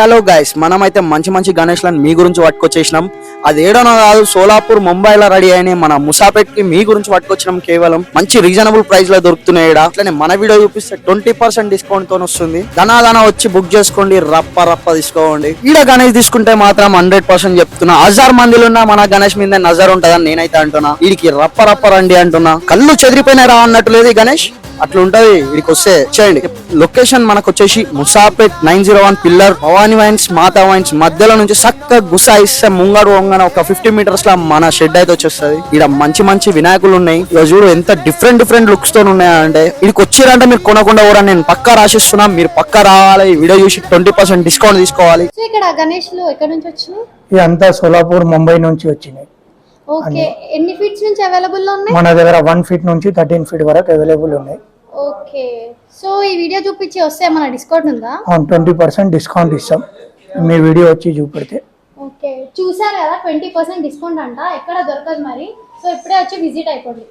Hello guys, మనమైతే మంచి మంచి గణేష్లను మీ గురించి పట్టుకొచ్చేసినాం. అది ఏడనో కాదు, సోలాపూర్ ముంబైలో రెడీ అయిన మన ముసాపేట్ కి మీ గురించి పట్టుకొచ్చినాం. కేవలం మంచి రీజనబుల్ ప్రైస్ లో దొరుకుతున్నాయి. అట్లనే మన వీడియో చూపిస్తే 20% డిస్కౌంట్ తో వస్తుంది. ధనాధన వచ్చి బుక్ చేసుకోండి, రప్ప తీసుకోండి. ఈడ గణేష్ తీసుకుంటే మాత్రం 100% చెప్తున్నా, 1000 మందిలో ఉన్న మన గణేష్ మీద నజర్ ఉంటదని నేనైతే అంటున్నా. వీడికి రప్ప రండి అంటున్నా. కళ్ళు చెదిరిపోయినాయి రా అన్నట్టు లేదు గణేష్, అట్లా ఉంటది. వీడికి వస్తే చేయండి. లొకేషన్ మనకు వచ్చేసి ముసాపేట్ 901 పిల్లర్ భవానీ వైన్స్ మాతా వైన్స్ మధ్యలో నుంచి చక్కగా గుసా ఇస్తే ముంగడు వంగన ఒక 50 మీటర్స్ లా మన షెడ్ అయితే వచ్చేస్తుంది. ఇక్కడ మంచి మంచి వినాయకులు ఉన్నాయి. ఇక చూడు ఎంత డిఫరెంట్ లుక్స్ తో ఉన్నాయంటే, వీడికి వచ్చిరంటే మీరు కొనకుండా కూడా నేను పక్కా రాసిస్తున్నా. మీరు పక్కా రావాలి, ఈ వీడియో చూసి 20% డిస్కౌంట్ తీసుకోవాలి. ఇక్కడ గణేష్ లు ఎక్కడి నుంచి వచ్చినాయి? ఇదంతా సోలాపూర్ ముంబై నుంచి వచ్చినాయి. ఓకే, ఎన్ని ఫీట్స్ నుంచి అవైలబుల్ లో ఉన్నాయి? మన దగ్గర 1 ఫీట్ నుంచి 13 ఫీట్ వరకు అవైలబుల్ ఉన్నాయి. ఓకే, సో ఈ వీడియో చూపించి వస్తే మన డిస్కౌంట్ ఉందా? 20% డిస్కౌంట్ ఇస్తాం మీ వీడియో వచ్చి చూపెడితే. ఓకే, చూసారు కదా 20% డిస్కౌంట్ అంట, ఎక్కడ దొరకదు మరి. సో ఇప్పుడే వచ్చి విజిట్ అయిపోండి.